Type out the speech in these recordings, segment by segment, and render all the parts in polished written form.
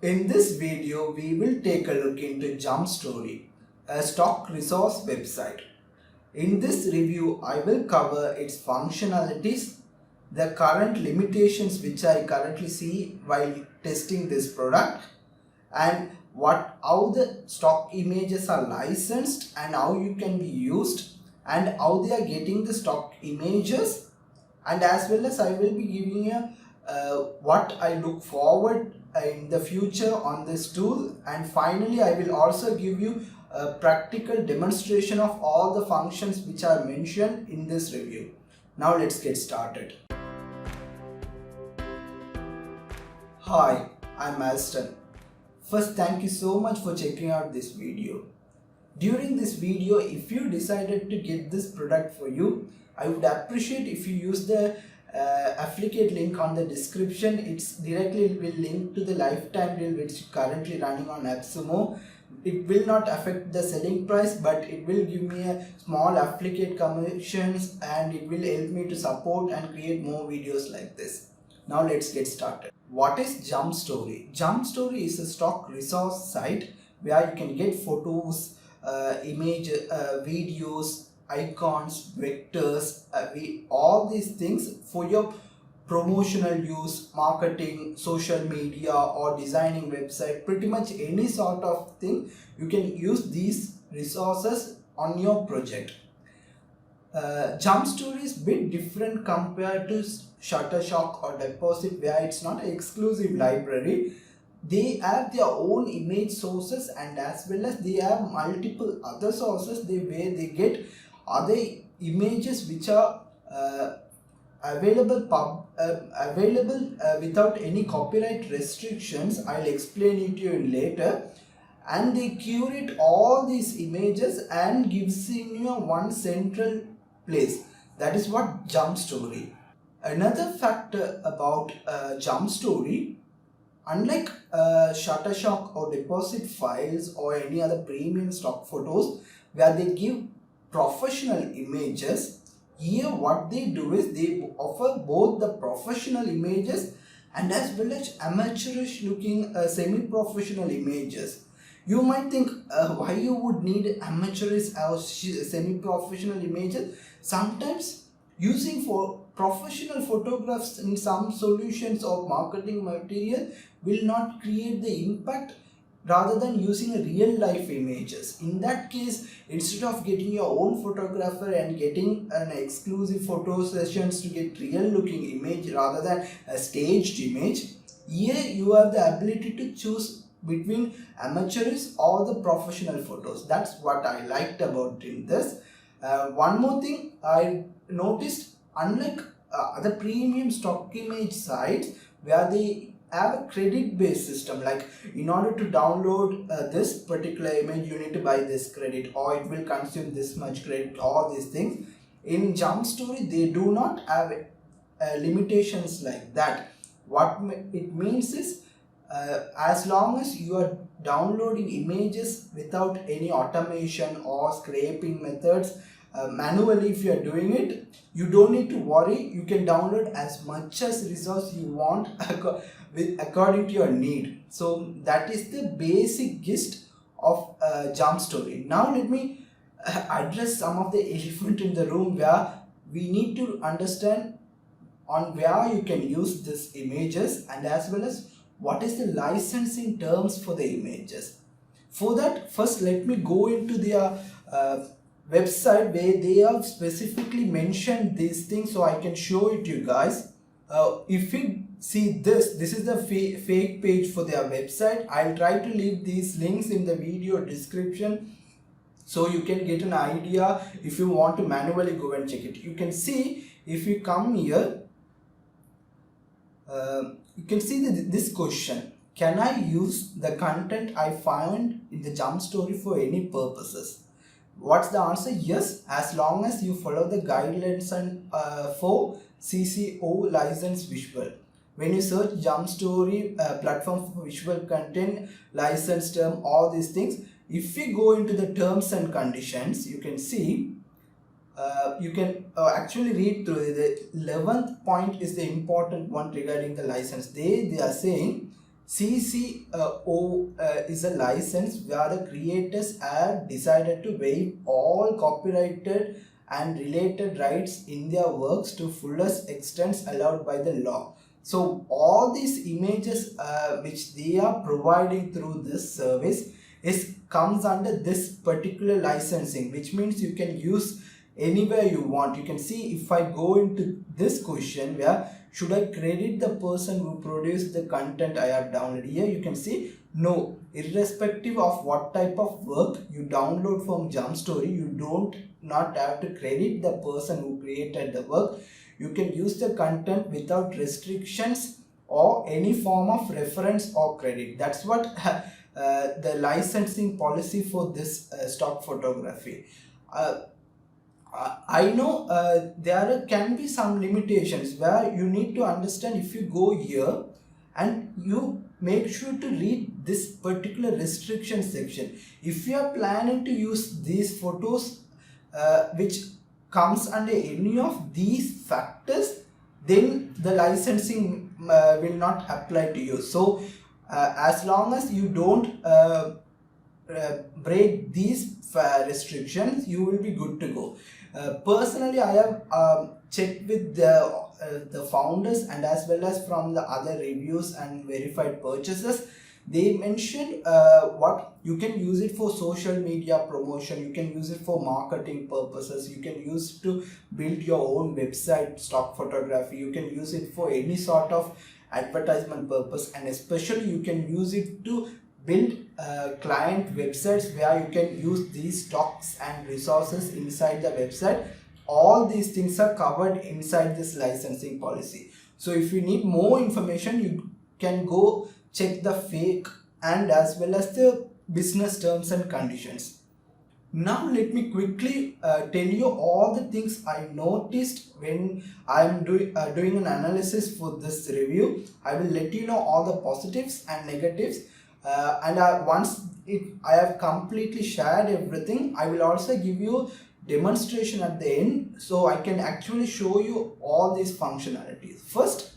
In this video, we will take a look into Jumpstory, a stock resource website. In this review, I will cover its functionalities, the current limitations which I currently see while testing this product, and how the stock images are licensed and how you can be used, and how they are getting the stock images, and as well as I will be giving you what I look forward in the future on this tool, and finally I will also give you a practical demonstration of all the functions which are mentioned in this review. Now let's get started. Hi, I'm Alston. First, thank you so much for checking out this video. During this video, if you decided to get this product for you, I would appreciate if you use the affiliate link on the description. It's directly will link to the lifetime deal which is currently running on AppSumo. It will not affect the selling price, but it will give me a small affiliate commissions and it will help me to support and create more videos like this. Now let's get started. What is Jumpstory? Jumpstory is a stock resource site where you can get photos, image, videos, icons, vectors, all these things for your promotional use, marketing, social media, or designing website. Pretty much any sort of thing you can use these resources on your project. Jumpstory is a bit different compared to Shutterstock or Deposit, where it's not an exclusive library. They have their own image sources, and as well as they have multiple other sources where they get other images which are available without any copyright restrictions. I'll explain it to you later. And they curate all these images and gives you one central place. That is what Jumpstory. Another factor about Jumpstory, unlike Shutterstock or Deposit files or any other premium stock photos where they give professional images, here what they do is they offer both the professional images and as well as amateurish looking semi-professional images. You might think why you would need amateurish or semi-professional images. Sometimes using for professional photographs in some solutions or marketing material will not create the impact rather than using real life images. In that case, instead of getting your own photographer and getting an exclusive photo sessions to get real looking image rather than a staged image, here you have the ability to choose between amateurish or the professional photos. That's what I liked about in this. One more thing I noticed, unlike other premium stock image sites where they have a credit based system, like in order to download this particular image you need to buy this credit or it will consume this much credit, all these things. In Jumpstory they do not have limitations like that. What it means is as long as you are downloading images without any automation or scraping methods, manually if you are doing it, you don't need to worry. You can download as much as resource you want according to your need. So that is the basic gist of Jumpstory. Now let me address some of the elephant in the room where we need to understand on where you can use these images and as well as what is the licensing terms for the images. For that, first let me go into their website where they have specifically mentioned these things so I can show it to you guys. If you see this is the fake page for their website. I'll try to leave these links in the video description so you can get an idea if you want to manually go and check it. You can see if you come here, you can see this question: can I use the content I found in the Jumpstory for any purposes? What's the answer? Yes, as long as you follow the guidelines and for CC0 license visual. When you search Jumpstory platform for visual content, license term, all these things, if we go into the terms and conditions, you can see you can actually read through. The 11th point is the important one regarding the license. They are saying CC0 is a license where the creators have decided to waive all copyrighted and related rights in their works to fullest extent allowed by the law. So all these images which they are providing through this service comes under this particular licensing, which means you can use anywhere you want. You can see if I go into this question where should I credit the person who produced the content I have downloaded, here you can see no, irrespective of what type of work you download from Jumpstory, you don't not have to credit the person who created the work. You can use the content without restrictions or any form of reference or credit. That's what the licensing policy for this stock photography. I know there can be some limitations where you need to understand. If you go here and you make sure to read this particular restriction section, if you are planning to use these photos which comes under any of these factors, then the licensing will not apply to you. So as long as you don't break these restrictions, you will be good to go. Personally, I have checked with the founders and as well as from the other reviews and verified purchases. They mentioned what you can use it for social media promotion, you can use it for marketing purposes, you can use it to build your own website, stock photography, you can use it for any sort of advertisement purpose, and especially you can use it to build client websites where you can use these stocks and resources inside the website. All these things are covered inside this licensing policy. So if you need more information, you can go check the fake and as well as the business terms and conditions. Now let me quickly tell you all the things I noticed when I am doing an analysis for this review. I will let you know all the positives and negatives. Once I have completely shared everything, I will also give you demonstration at the end, so I can actually show you all these functionalities. First,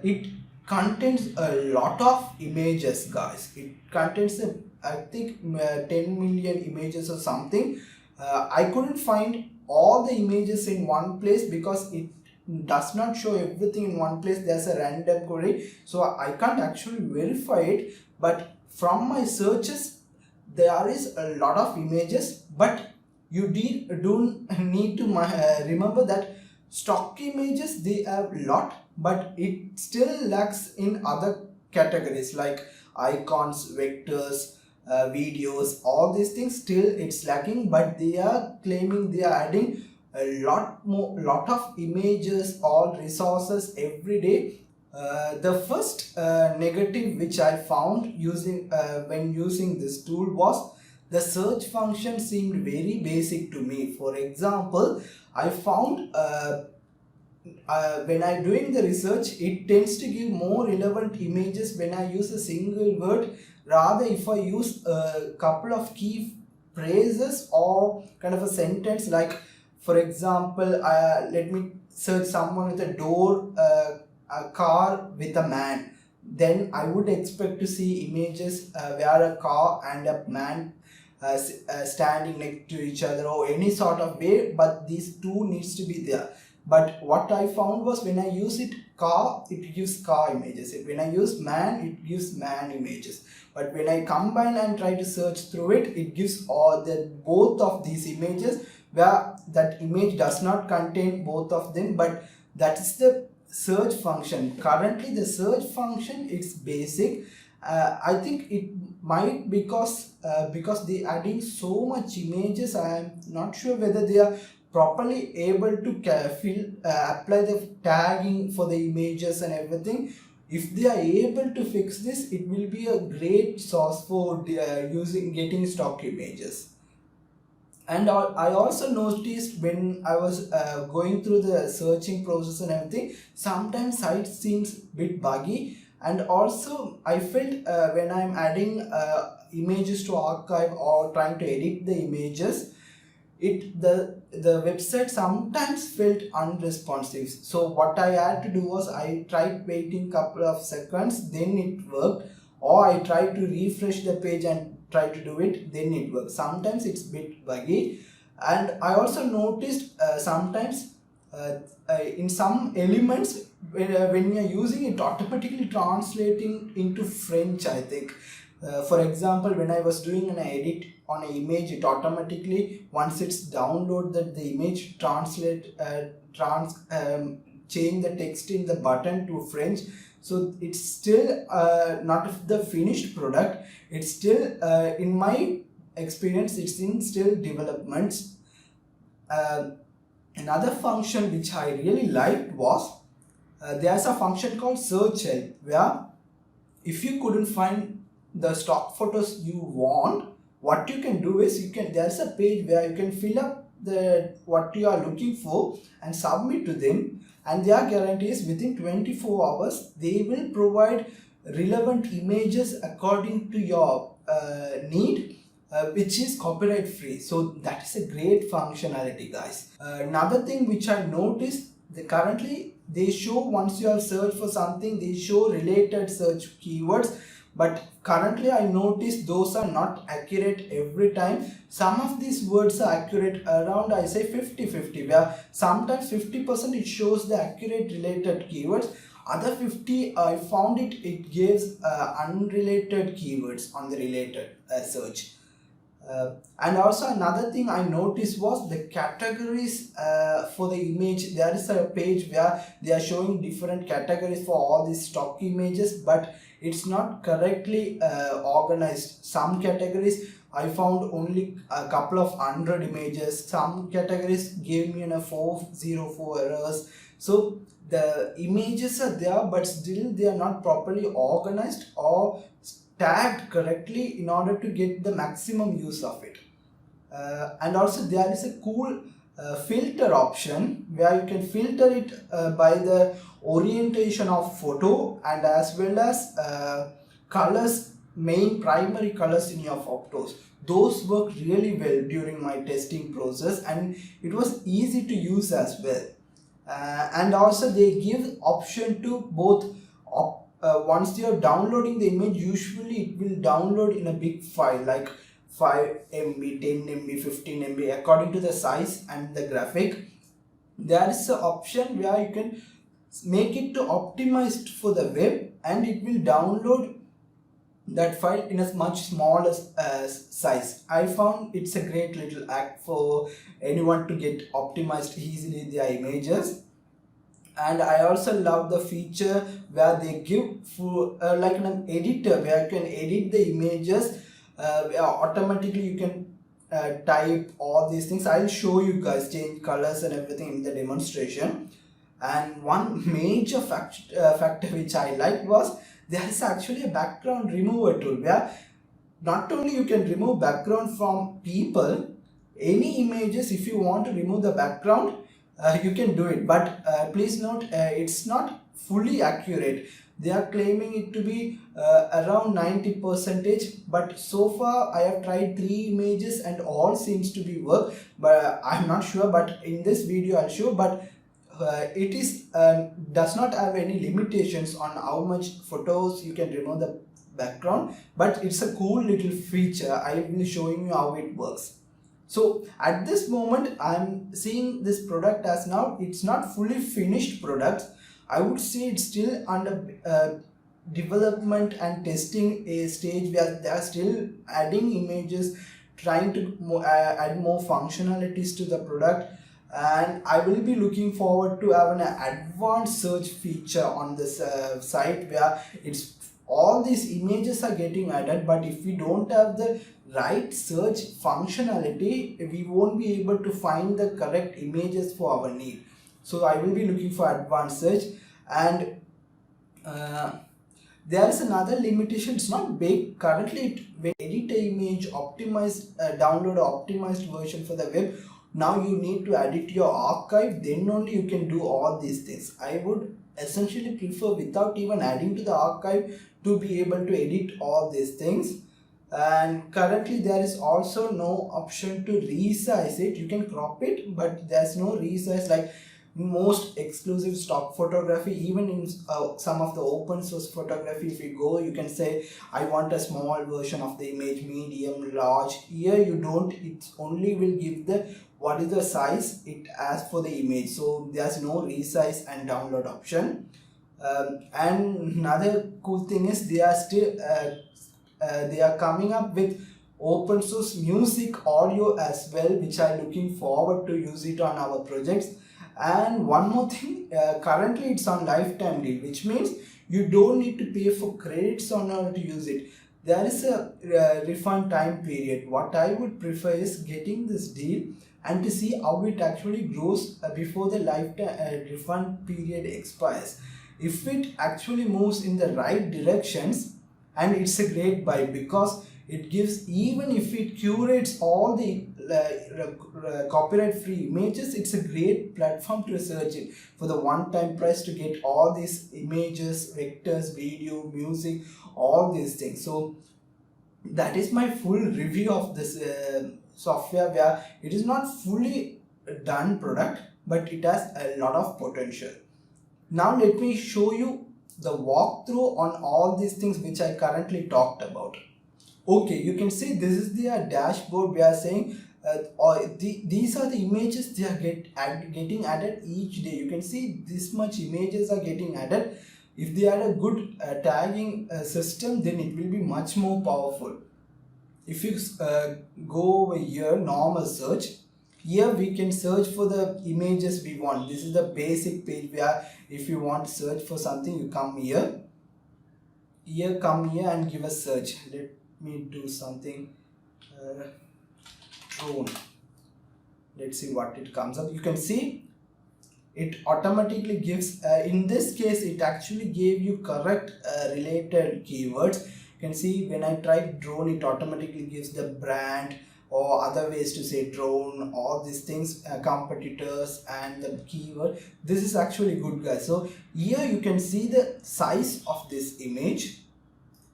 it contains a lot of images, guys. It contains I think 10 million images or something. I couldn't find all the images in one place because it does not show everything in one place. There's a random query, so I can't actually verify it, but from my searches there is a lot of images. But you don't need to remember that stock images, they have a lot, but it still lacks in other categories like icons, vectors, videos, all these things. Still it's lacking, but they are claiming they are adding a lot of images or resources every day. The first negative which I found using when using this tool was the search function seemed very basic to me. For example, I found when I'm doing the research, it tends to give more relevant images when I use a single word, rather if I use a couple of key phrases or kind of a sentence. Like for example, let me search someone with a door, a car with a man. Then I would expect to see images where a car and a man standing next to each other or any sort of way, but these two needs to be there. But what I found was when I use it car, it gives car images. When I use man, it gives man images. But when I combine and try to search through it, it gives all the both of these images, where that image does not contain both of them. But that is the search function. Currently the search function is basic. I think it might because they adding so much images. I am not sure whether they are properly able to apply the tagging for the images and everything. If they are able to fix this, it will be a great source for getting stock images. And I also noticed when I was going through the searching process and everything, sometimes site seems bit buggy. And also I felt when I'm adding images to archive or trying to edit the images, the the website sometimes felt unresponsive. So what I had to do was I tried waiting couple of seconds, then it worked, or I tried to refresh the page and try to do it, then it works. Sometimes it's a bit buggy. And I also noticed sometimes in some elements when you are using it, automatically translating into French, I think. For example, when I was doing an edit on an image, it automatically, once it's downloaded the image, change the text in the button to French. So it's still not the finished product. It's still in my experience, it's in still developments. Another function which I really liked was there's a function called search help, where if you couldn't find the stock photos you want, what you can do is there's a page where you can fill up what you are looking for and submit to them, and their guarantee is within 24 hours they will provide relevant images according to your need, which is copyright free. So that is a great functionality, guys. Another thing which I noticed, currently they show, once you have searched for something, they show related search keywords, but currently I noticed those are not accurate every time. Some of these words are accurate around, I say 50-50, where sometimes 50% it shows the accurate related keywords, other 50 I found it gives unrelated keywords on the related search. And also another thing I noticed was the categories for the image. There is a page where they are showing different categories for all these stock images, but it's not correctly organized. Some categories I found only a couple of 100 images. Some categories gave me 404 errors. So the images are there, but still they are not properly organized or tagged correctly in order to get the maximum use of it. And also there is a cool filter option where you can filter it by the orientation of photo and as well as colors, main primary colors in your photos. Those worked really well during my testing process, and it was easy to use as well. And also they give option to both once you are downloading the image, usually it will download in a big file like 5 MB, 10 MB, 15 MB according to the size and the graphic. There is an option where you can make it to optimized for the web, and it will download that file in a much smaller size. I found it's a great little act for anyone to get optimized easily their images. And I also love the feature where they give for like an editor where you can edit the images automatically. You can type all these things. I'll show you guys, change colors and everything in the demonstration. And one major factor which I liked was there is actually a background remover tool where not only you can remove background from people, any images, if you want to remove the background, you can do it, but please note it's not fully accurate. They are claiming it to be around 90%, but so far I have tried 3 images and all seems to be work, but I'm not sure. But in this video I'll show, but it is does not have any limitations on how much photos you can remove the background, but it's a cool little feature. I will be showing you how it works. So at this moment I'm seeing this product as now it's not fully finished product. I would say it's still under development and testing a stage where they are still adding images, trying to add more functionalities to the product. And I will be looking forward to have an advanced search feature on this site where it's all these images are getting added, but if we don't have the right search functionality, we won't be able to find the correct images for our need. So I will be looking for advanced search. And there is another limitation. It's not big currently. When edit an image, optimized download an optimized version for the web, now you need to edit your archive, then only you can do all these things. I would essentially prefer without even adding to the archive to be able to edit all these things. And currently there is also no option to resize it. You can crop it, but there's no resize like most exclusive stock photography. Even in some of the open source photography, if you go, you can say I want a small version of the image, medium, large. Here you don't, it only will give the what is the size it asks for the image, so there's no resize and download option. And another cool thing is they are still they are coming up with open source music audio as well, which I'm looking forward to use it on our projects. And one more thing, currently it's on lifetime deal, which means you don't need to pay for credits on order to use it. There is a refund time period. What I would prefer is getting this deal and to see how it actually grows before the lifetime refund period expires. If it actually moves in the right directions, and it's a great buy, because it gives, even if it curates all the copyright free images, it's a great platform to search it for the one-time price to get all these images, vectors, video, music, all these things. So that is my full review of this software, where it is not fully done product, but it has a lot of potential. Now let me show you the walkthrough on all these things which I currently talked about. Okay, you can see this is their dashboard. We are saying these are the images they are getting added each day. You can see this much images are getting added. If they had a good tagging system, then it will be much more powerful. If you go over here, normal search, here we can search for the images we want. This is the basic page where if you want to search for something, you come here. Come here and give a search. Let me do something. Drone. Let's see what it comes up. You can see it automatically gives, in this case it actually gave you correct related keywords. You can see when I type drone, it automatically gives the brand or other ways to say drone, all these things, competitors and the keyword. This is actually good, guys. So here you can see the size of this image.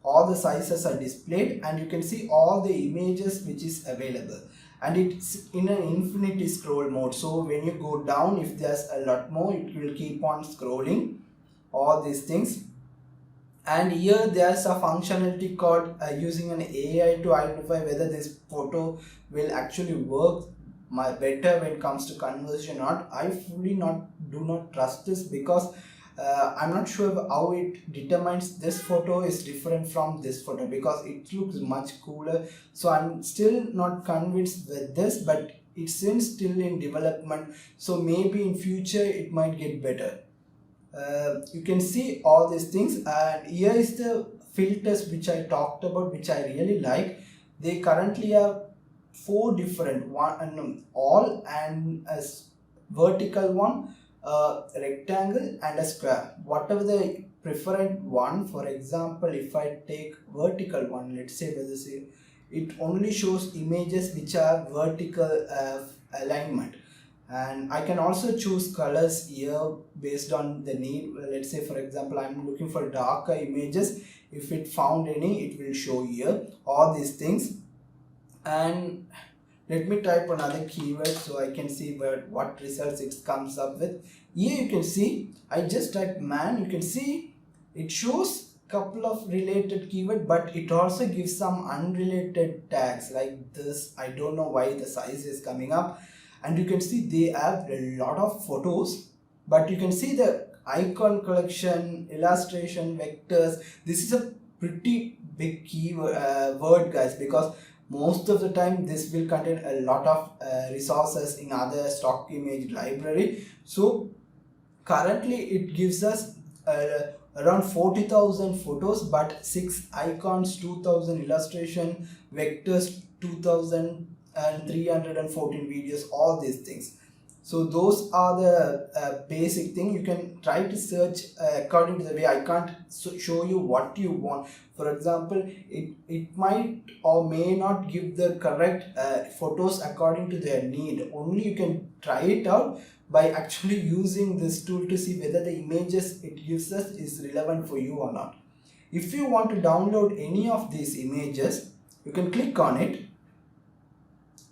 All the sizes are displayed and you can see all the images which is available, and it's in an infinity scroll mode. So when you go down, if there's a lot more, it will keep on scrolling all these things. And here there's a functionality called using an AI to identify whether this photo will actually work better when it comes to conversion or not. I fully do not trust this, because I'm not sure how it determines this photo is different from this photo, because it looks much cooler. So I'm still not convinced with this, but it's still in development, so maybe in future it might get better. You can see all these things, and here is the filters which I talked about, which I really like. They currently have 4 different, one all, and a vertical one, a rectangle and a square. Whatever the preferred one, for example, if I take vertical one, let's say it only shows images which are vertical alignment. And I can also choose colors here based on the need. Let's say for example, I'm looking for darker images. If it found any, it will show here all these things. And let me type another keyword so I can see what results it comes up with. Here you can see I just typed man. You can see it shows couple of related keyword, but it also gives some unrelated tags like this. I don't know why the size is coming up. And you can see they have a lot of photos, but you can see the icon collection, illustration, vectors. This is a pretty big keyword word, guys, because most of the time this will contain a lot of resources in other stock image library. So currently it gives us around 40,000 photos, but 6 icons, 2,000 illustration, vectors, 2,000 and 314 videos, all these things. So those are the basic thing. You can try to search according to the way. I can't show you what you want. For example, it might or may not give the correct photos according to their need. Only you can try it out by actually using this tool to see whether the images it gives us is relevant for you or not. If you want to download any of these images, You can click on it.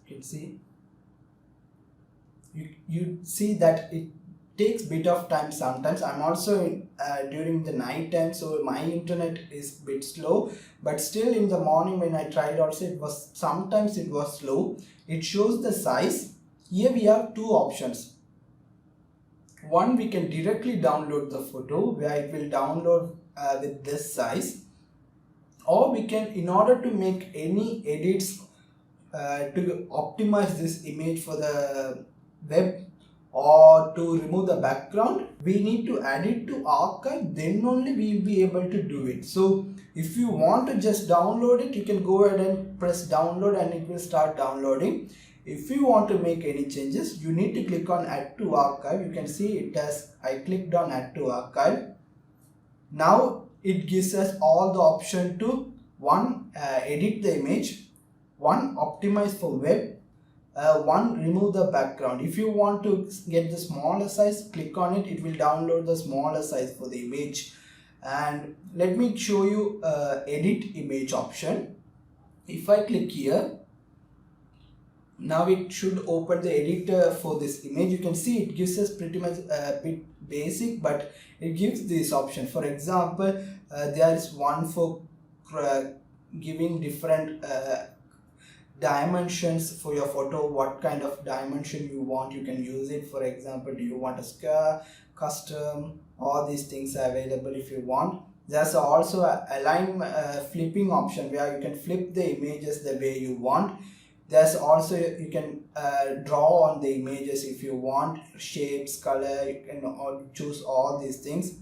You can see you see that it takes bit of time sometimes. I'm also during the night time, so my internet is bit slow, but still in the morning when I tried also, it was sometimes it was slow. It shows the size. Here we have two options. One, we can directly download the photo where it will download with this size, or we can, in order to make any edits to optimize this image for the web or to remove the background, we need to add it to archive, then only we will be able to do it. So if you want to just download it, you can go ahead and press download and it will start downloading. If you want to make any changes, you need to click on add to archive. You can see it as I clicked on add to archive. Now it gives us all the option to one, edit the image, one, optimize for web, one, remove the background. If you want to get the smaller size, click on it, it will download the smaller size for the image. And let me show you edit image option. If I click here, now it should open the editor for this image. You can see it gives us pretty much a bit basic, but it gives this option. For example, there is one for giving different dimensions for your photo. What kind of dimension you want, you can use it. For example, do you want a square, custom, all these things are available if you want. There's also a align flipping option where you can flip the images the way you want. There's also, you can draw on the images if you want, shapes, color, you can choose all these things.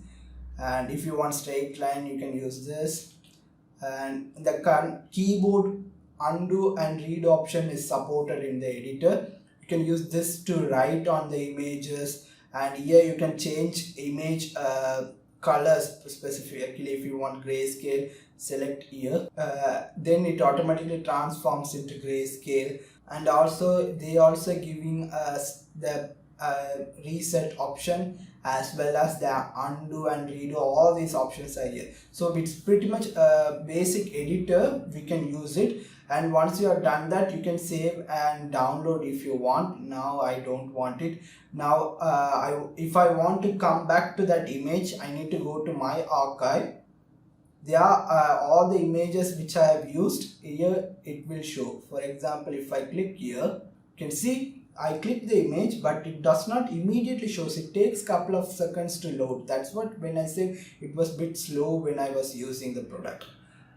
And if you want straight line, you can use this. And the keyboard undo and read option is supported in the editor. You can use this to write on the images, and here you can change image colors specifically. If you want grayscale, select here, then it automatically transforms into grayscale. And also they also giving us the reset option as well as the undo and redo. All these options are here. So it's pretty much a basic editor, we can use it. And once you have done that, you can save and download if you want. Now I don't want it. Now if I want to come back to that image, I need to go to my archive. There are all the images which I have used. Here it will show. For example, if I click here, you can see I click the image, but it does not immediately shows. It takes couple of seconds to load. That's what, when I say it was a bit slow when I was using the product.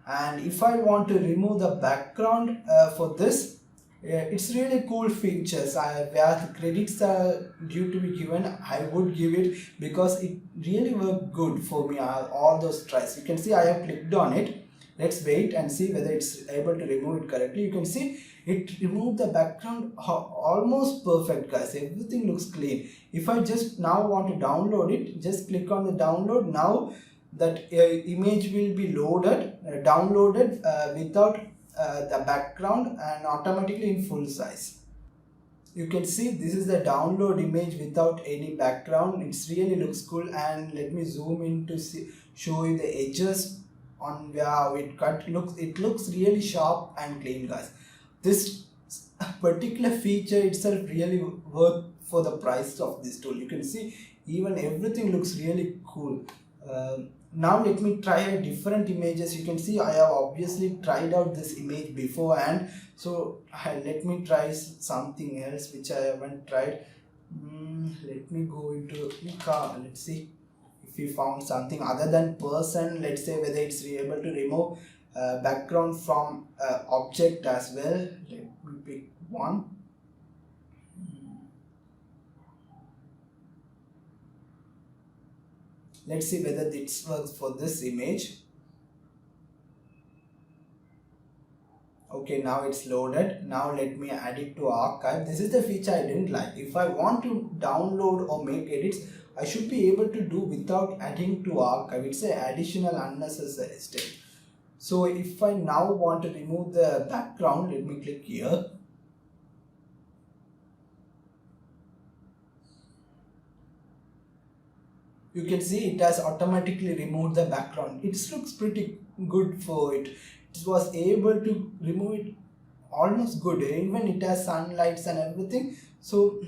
And if I want to remove the background for this, it's really cool features. Where the credits are due to be given, I would give it, because it really worked good for me all those tries. You can see I have clicked on it. Let's wait and see whether it's able to remove it correctly. You can see it removed the background almost perfect, guys. Everything looks clean. If I just now want to download it, just click on the download. Now that image will be loaded, downloaded without the background and automatically in full size. You can see this is the download image without any background. It really looks cool. And let me zoom in to show you the edges on where it cut. It looks really sharp and clean, guys. This particular feature itself really worth for the price of this tool. You can see even everything looks really cool. Now let me try different images. You can see I have obviously tried out this image beforehand, so let me try something else which I haven't tried. Let me go into car. Let's see if we found something other than person. Let's say whether it's able to remove background from object as well. Let me pick one. Let's see whether this works for this image. Okay, now it's loaded. Now let me add it to archive. This is the feature I didn't like. If I want to download or make edits, I should be able to do without adding to archive. It's an additional unnecessary step. So if I now want to remove the background, let me click here. You can see it has automatically removed the background. It looks pretty good for it. it was able to remove it almost good, even it has sunlights and everything. So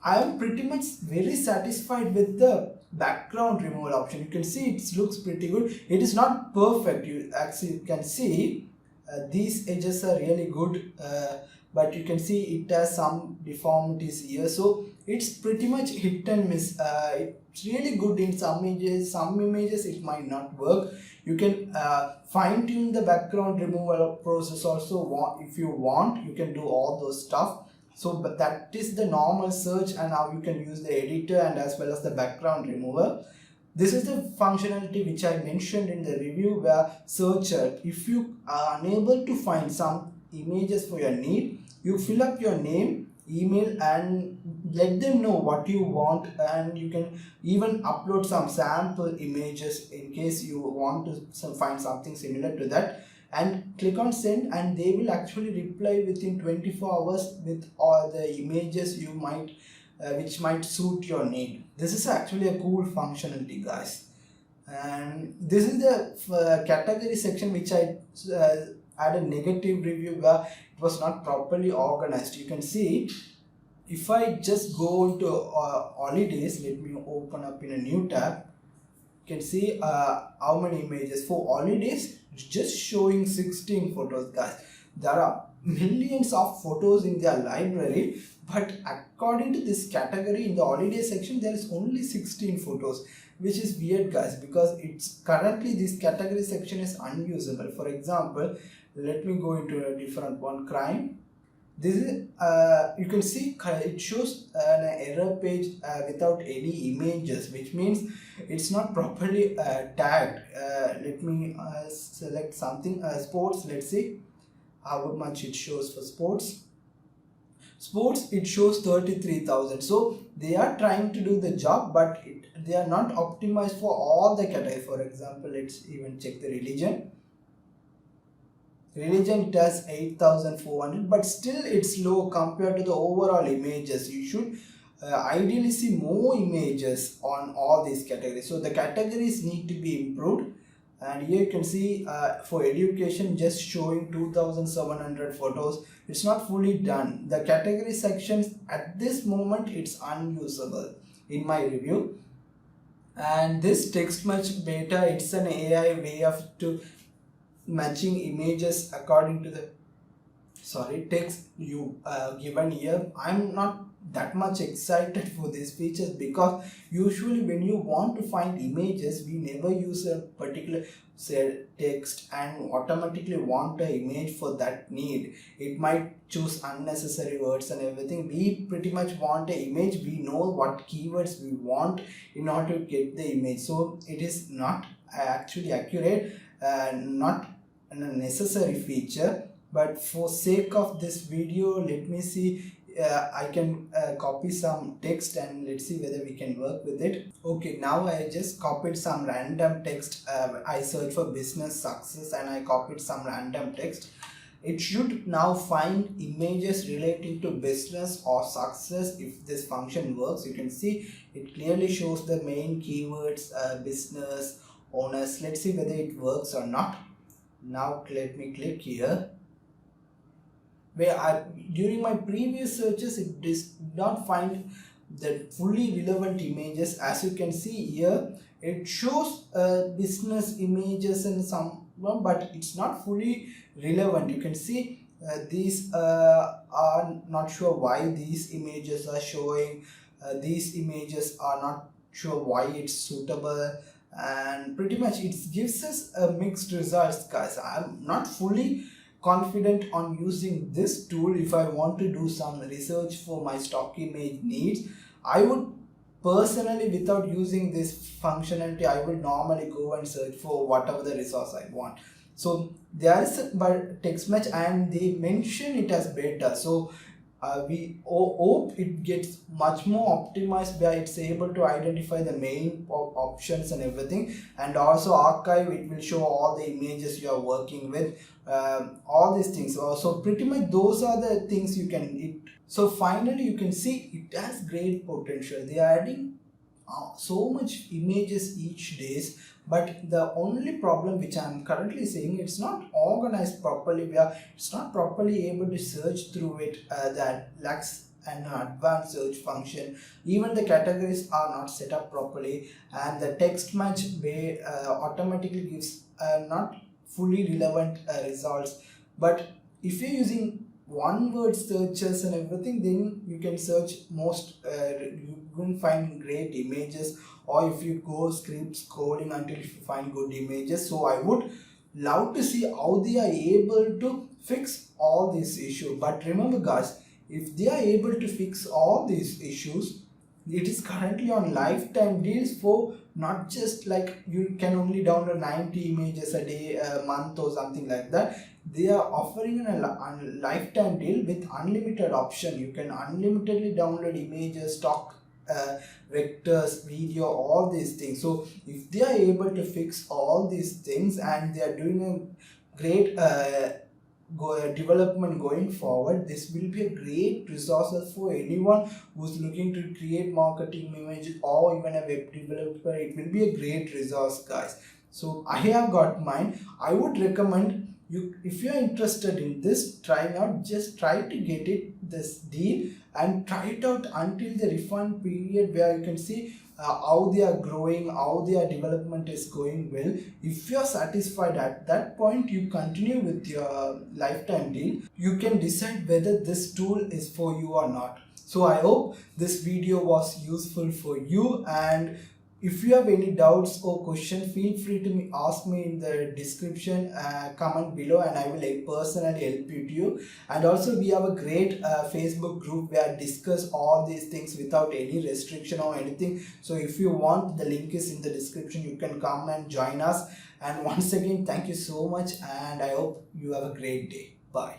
I am pretty much very satisfied with the background removal option. You can see it looks pretty good. It is not perfect, you actually can see these edges are really good, but you can see it has some deformities here, so it's pretty much hit and miss. It's really good in some images it might not work. You can fine tune the background removal process also. If you want, you can do all those stuff. So but that is the normal search, and how you can use the editor and as well as the background remover. This is the functionality which I mentioned in the review, where searcher, if you are unable to find some images for your need, you fill up your name, email, and let them know what you want, and you can even upload some sample images in case you want to find something similar to that, and click on send, and they will actually reply within 24 hours with all the images you might which might suit your need. This is actually a cool functionality, guys. And this is the category section which I had a negative review, where it was not properly organized. You can see, if I just go into holidays, let me open up in a new tab. You can see how many images for holidays. It's just showing 16 photos, guys. There are millions of photos in their library, but according to this category in the holiday section, there is only 16 photos, which is weird, guys, because it's currently this category section is unusable. For example, let me go into a different one, crime. This is you can see it shows an error page without any images, which means it's not properly tagged. Let me select something, sports. Let's see how much it shows for sports. It shows 33,000. So they are trying to do the job, but they are not optimized for all the categories. For example, let's even check the religion. It has 8,400, but still it's low compared to the overall images. You should ideally see more images on all these categories. So the categories need to be improved. And here you can see for education, just showing 2,700 photos. It's not fully done. The category sections at this moment, it's unusable in my review. And this text match beta, it's an AI way of to matching images according to the text you given here. I'm not that much excited for these features, because usually when you want to find images, we never use a particular text and automatically want an image for that need. It might choose unnecessary words and everything. We pretty much want an image. We know what keywords we want in order to get the image. So it is not actually accurate, not a necessary feature. But for sake of this video, let me see, I can copy some text, and let's see whether we can work with it. Okay, now I just copied some random text. I searched for business success and I copied some random text. It should now find images relating to business or success. If this function works, you can see it clearly shows the main keywords, business, owners. Let's see whether it works or not. Now let me click here. Where during my previous searches, it did not find the fully relevant images. As you can see here, it shows business images and some, but it's not fully relevant. You can see these are not sure why these images are showing. These images are not sure why it's suitable, and pretty much it gives us a mixed results, guys. I'm not fully confident on using this tool. If I want to do some research for my stock image needs, I would personally, without using this functionality, I will normally go and search for whatever the resource I want. So there is a text match, and they mention it as beta. So we hope it gets much more optimized, where it's able to identify the main options and everything, and also archive. It will show all the images you are working with, all these things. So pretty much those are the things you can. So finally, you can see it has great potential. They are adding so much images each day, but the only problem which I'm currently seeing, it's not organized properly, where it's not properly able to search through it. That lacks an advanced search function. Even the categories are not set up properly, and the text match way automatically gives not fully relevant results. But if you're using one word searches and everything, then you can search most, you can find great images, or if you go script scrolling until you find good images. So I would love to see how they are able to fix all these issues. But remember guys, if they are able to fix all these issues, it is currently on lifetime deals for not just like you can only download 90 images a day, a month or something like that. They are offering a lifetime deal with unlimited option. You can unlimitedly download images, stock vectors, video, all these things. So if they are able to fix all these things and they are doing a great development going forward, this will be a great resource for anyone who's looking to create marketing images or even a web developer. It will be a great resource guys. So I have got mine. I would recommend you, if you are interested in this, trying out, just try to get it, this deal, and try it out until the refund period, where you can see how they are growing, how their development is going well. If you are satisfied at that point, you continue with your lifetime deal. You can decide whether this tool is for you or not. So I hope this video was useful for you, and if you have any doubts or questions, feel free to ask me in the description, comment below, and I will personally help you. And also we have a great Facebook group where I discuss all these things without any restriction or anything. So if you want, the link is in the description. You can come and join us. And once again, thank you so much, and I hope you have a great day. Bye.